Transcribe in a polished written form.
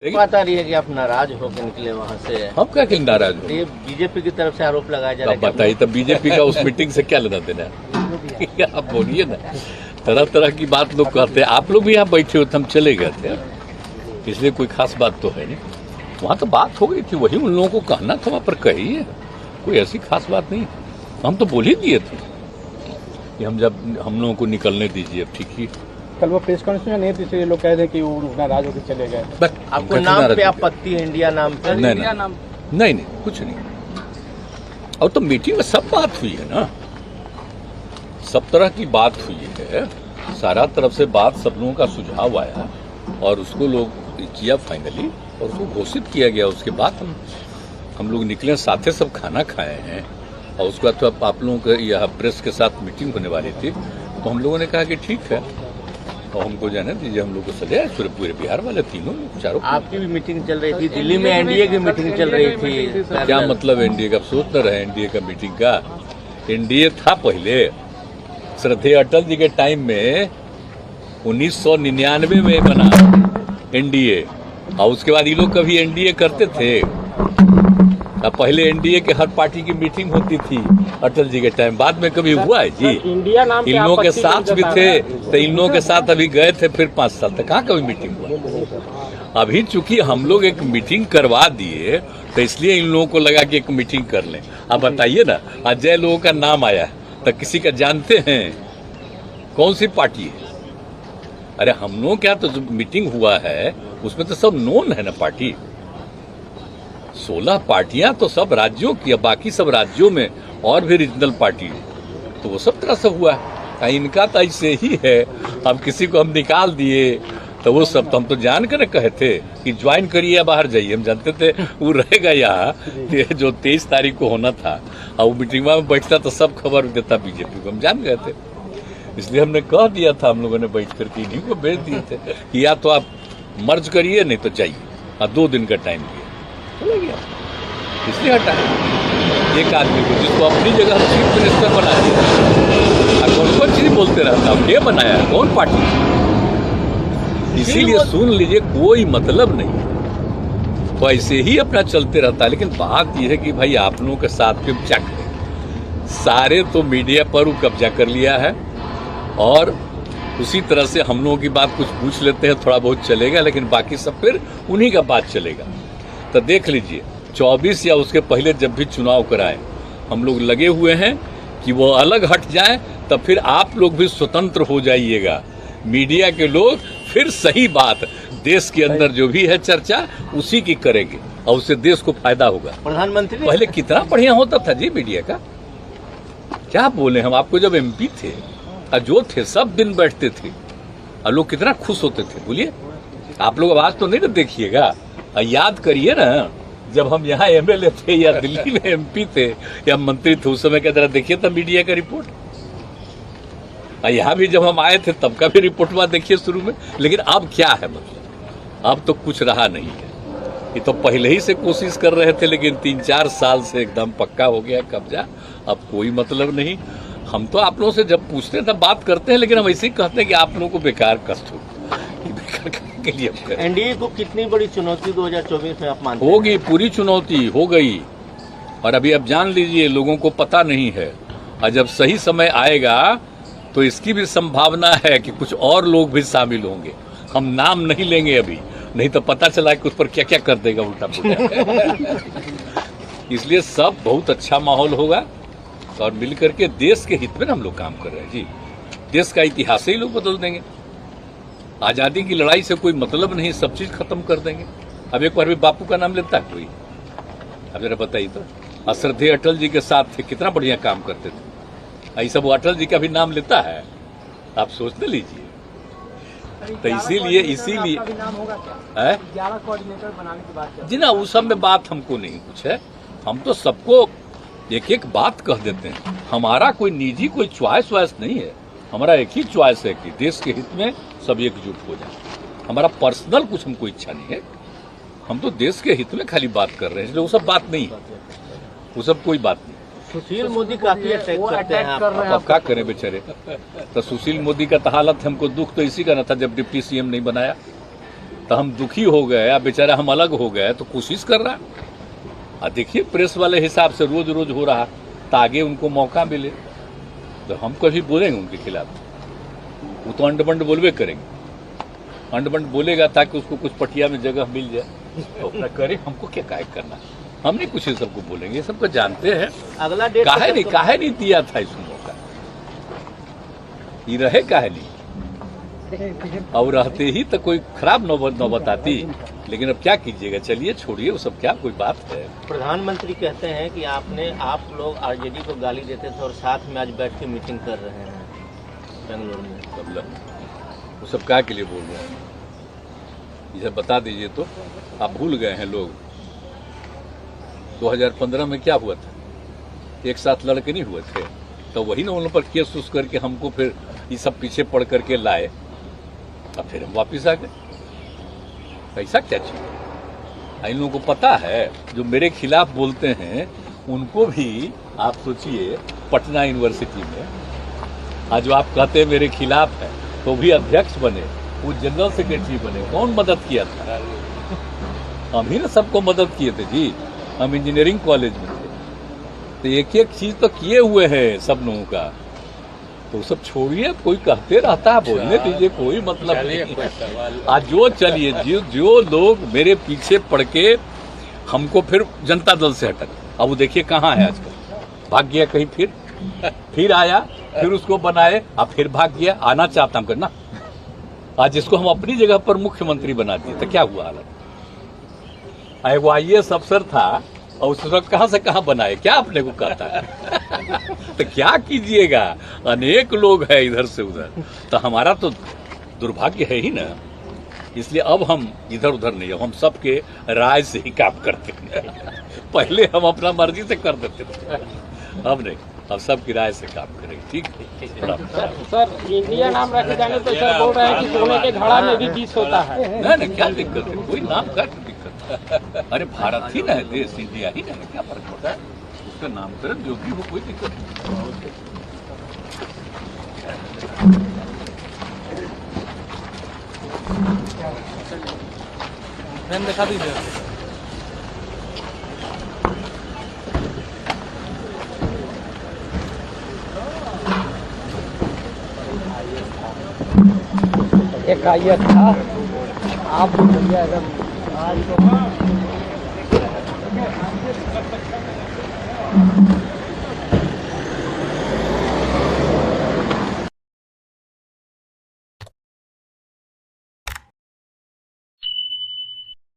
बात आ रही है कि आप नाराज होकर निकले वहाँ से। हम क्या के लिए नाराज हो? ये बीजेपी की तरफ से आरोप लगाया जा रहा है। बताइए तब बीजेपी का उस मीटिंग से क्या लेना देना है? आप बोलिए ना, तरह तरह की बात लोग कहते हैं। आप लोग भी यहाँ बैठे हो, हम चले गए थे, इसलिए कोई खास बात तो है नहीं। वहाँ तो बात हो गई थी, वही उन लोगों को कहना था, वहाँ पर कहिए, कोई ऐसी खास बात नहीं। हम तो बोल ही दिए थे कि हम लोगों को निकलने दीजिए, अब ठीक ही। कल वो प्रेस कॉन्फ्रेंस में नहीं थी, इसलिए लोग कह रहे हैं कि वो नाराज होकर चले गए। आपको नाम पे आपत्ति है? इंडिया नाम पे? नहीं, कुछ नहीं। और तो मीटिंग में सब बात हुई है ना, सब तरह की बात हुई है, सारा तरफ से बात, सब लोगों का सुझाव आया और उसको लोग किया फाइनली और उसको घोषित किया गया। उसके बाद हम लोग निकले, साथे सब खाना खाए हैं और उसके बाद तो आप लोगों के यहाँ प्रेस के साथ मीटिंग होने वाली थी, तो हम लोगों ने कहा कि ठीक है और हमको जाने दीजिए, हम लोग को चले आए पूरे बिहार वाले तीनों चारों। आपकी भी मीटिंग चल रही थी दिल्ली में, एनडीए की मीटिंग चल रही थी। क्या मतलब एनडीए का? सोच न रहे एनडीए का मीटिंग का। एनडीए था पहले, श्रद्धेय अटल जी के टाइम में 1999 में बना एनडीए, और उसके बाद ये लोग कभी एनडीए करते थे? अब पहले एनडीए के हर पार्टी की मीटिंग होती थी अटल जी के टाइम, बाद में कभी हुआ है जी? इंडिया नाम इन लोगों के साथ भी थे, तो इन लोगों के साथ अभी गए थे, फिर 5 साल तक कहाँ कभी मीटिंग हुआ? अभी चूंकि हम लोग एक मीटिंग करवा दिए, तो इसलिए इन लोगों को लगा कि एक मीटिंग कर लें। अब बताइए ना, अजय लोगों का नाम आया तो किसी का जानते हैं? कौन सी पार्टी है? अरे हम लोग क्या, तो जो मीटिंग हुआ है उसमें तो सब नोन है ना पार्टी। 16 पार्टियां तो सब राज्यों की, बाकी सब राज्यों में और भी रीजनल पार्टी है, तो वो सब तरह से हुआ है। इनका तो ऐसे ही है, अब किसी को हम निकाल दिए तो वो सब तो हम तो जान कर कहे थे कि ज्वाइन करिए या बाहर जाइए। हम जानते थे वो रहेगा यहाँ, जो 23 तारीख को होना था, और वो मीटिंग में बैठता तो सब खबर देता बीजेपी को, हम जान गए थे। इसलिए हमने कह दिया था, हम लोगों ने बैठ करके इन्हीं को भेज दिए थे कि या तो आप मर्ज करिए, नहीं तो जाइए, और 2 दिन का टाइम दिया, चला गया। इसलिए हटाया एक आदमी को जिसको अपनी जगह चीफ मिनिस्टर बना दिया। कौन चीज बोलते रहता, ये बनाया कौन पार्टी? इसीलिए सुन लीजिए, कोई मतलब नहीं, तो ऐसे ही अपना चलते रहता है। लेकिन बात यह है कि भाई आप लोगों के साथ में क्या करें, सारे तो मीडिया पर वो कब्जा कर लिया है, और उसी तरह से हम लोगों की बात कुछ पूछ लेते हैं, थोड़ा बहुत चलेगा, लेकिन बाकी सब फिर उन्हीं का बात चलेगा। तो देख लीजिए 24 या उसके पहले जब भी चुनाव कराए, हम लोग लगे हुए हैं कि वो अलग हट जाए, तब फिर आप लोग भी स्वतंत्र हो जाइएगा। मीडिया के लोग फिर सही बात, देश के अंदर जो भी है चर्चा उसी की करेंगे और उससे देश को फायदा होगा। प्रधानमंत्री पहले कितना बढ़िया होता था जी मीडिया का, क्या बोले हम आपको। जब एमपी थे, जो थे सब दिन बैठते थे और लोग कितना खुश होते थे, बोलिए। आप लोग आवाज तो नहीं ना देखिएगा, याद करिए ना, जब हम यहाँ एमएलए थे या दिल्ली में एमपी थे या मंत्री थे, उस समय क्या तरह देखिए तब मीडिया का रिपोर्ट। यहाँ भी जब हम आए थे तब का भी रिपोर्ट हुआ, देखिए शुरू में। लेकिन अब क्या है, मतलब अब तो कुछ रहा नहीं है। ये तो पहले ही से कोशिश कर रहे थे, लेकिन 3-4 साल से एकदम पक्का हो गया कब्जा। अब कोई मतलब नहीं। हम तो आप लोगों से जब पूछते हैं तब बात करते हैं, लेकिन हम ऐसे ही कहते हैं कि आप लोगों को बेकार कष्ट हो, के लिए एनडीए को कितनी बड़ी चुनौती 2024 में आप मानते हैं? होगी, पूरी चुनौती हो गई। और अभी अब जान लीजिए, लोगों को पता नहीं है, और जब सही समय आएगा तो इसकी भी संभावना है कि कुछ और लोग भी शामिल होंगे। हम नाम नहीं लेंगे अभी, नहीं तो पता चला कि उस पर क्या क्या कर देगा उल्टा पुल्टा। इसलिए सब बहुत अच्छा माहौल होगा, और मिलकर के देश के हित में हम लोग काम कर रहे हैं जी। देश का इतिहास ही लोग बदल देंगे। आजादी की लड़ाई से कोई मतलब नहीं, सब चीज खत्म कर देंगे। अब एक बार भी बापू का नाम लेता है कोई? अब जरा बताइए तो। श्रद्धेय अटल जी के साथ थे, कितना बढ़िया काम करते थे, ऐसा वो अटल जी का भी नाम लेता है? आप सोचने लीजिए। तो इसीलिए 11 कोऑर्डिनेटर बनाने की बात जी ना, उस सब में बात हमको नहीं कुछ है। हम तो सबको एक एक बात कह देते हैं। हमारा कोई निजी कोई चॉइस वाइस नहीं है, हमारा एक ही चॉइस है कि देश के हित में सब एकजुट हो जाए। हमारा पर्सनल कुछ हमको इच्छा नहीं है, हम तो देश के हित में खाली बात कर रहे हैं, इसलिए वो सब बात नहीं है, वो सब कोई बात नहीं। सुशील मोदी काफी अटैक करते हैं, अब क्या करें बेचारे। तो सुशील मोदी का तो हालत, हमको दुख तो इसी का न था जब डिप्टी सीएम नहीं बनाया, तो हम दुखी हो गए, अब बेचारा हम अलग हो गए, तो कोशिश कर रहा है। देखिए प्रेस वाले हिसाब से रोज रोज हो रहा, तो आगे उनको मौका मिले तो हम कभी बोलेंगे उनके खिलाफ। वो तो अंडबंड बोलबे करेंगे, अंडबंड बोलेगा ताकि उसको कुछ पटिया में जगह मिल जाए तो अपना करे। हमको क्या काय करना, हम नहीं कुछ सबको बोलेंगे, ये सबको जानते हैं। अगला डेट काहे नहीं दिया था इसको मौका, ये रहे काहे नहीं, और रहते ही तो कोई खराब नौबत आती। लेकिन अब क्या कीजिएगा, चलिए छोड़िए वो सब, क्या कोई बात है। प्रधानमंत्री कहते हैं कि आप लोग आरजेडी को गाली देते थे और साथ में आज बैठ के मीटिंग कर रहे हैं बेंगलुरु में। मतलब वो सब क्या के लिए बोल रहे हैं, ये सब बता दीजिए। तो आप भूल गए हैं लोग 2015 में क्या हुआ था, एक साथ लड़के नहीं हुए थे, तो वही ना उन पर केस उस करके हमको फिर ये सब पीछे पड़ करके लाए, अब फिर हम वापिस आ गए। ऐसा क्या चाहिए, इन लोगों को पता है जो मेरे खिलाफ बोलते हैं उनको भी आप सोचिए, पटना यूनिवर्सिटी में आज जो आप कहते हैं मेरे खिलाफ है, तो भी अध्यक्ष बने, वो जनरल सेक्रेटरी बने, कौन मदद किया था? हम ही ना सबको मदद किए थे जी, हम इंजीनियरिंग कॉलेज में थे, तो एक एक चीज तो किए हुए हैं सब लोगों का। तो सब छोड़िए, कोई कहते रहता है, बोलने दीजिए, कोई मतलब नहीं। आज जो चलिए, जो लोग मेरे पीछे पड़ के हमको फिर जनता दल से हटक, अब वो देखिए कहाँ है आजकल, भाग गया कहीं, फिर आया, फिर उसको बनाए, अब फिर भाग गया। आना चाहता हम करना, आज इसको हम अपनी जगह पर मुख्यमंत्री बना दिए, तो क्या हुआ हालत। वो IAS अफसर था और उस वक्त कहाँ से कहाँ बनाए, क्या अपने को कहता है। तो क्या कीजिएगा, अनेक लोग हैं इधर से उधर, तो हमारा तो दुर्भाग्य है ही ना। इसलिए अब हम इधर उधर नहीं, अब हम सबके राय से ही काम करते हैं। पहले हम अपना मर्जी से कर देते थे, अब नहीं, अब सबकी राय से काम करेंगे। ठीक है सर, इंडिया नाम रखे जाने तो सर बोल रहे हैं कि सोने के घड़ा में भी विष होता है। नहीं, क्या दिक्कत है, कोई नाम का दिक्कत है। अरे भारत ही ना है देश, इंडिया ही ना है, क्या फर्क पड़ता है, उसका नामकरण जो भी हो, कोई दिक्कत नहीं। दिखा दीजिए। एक IAS था, आप भैया एकदम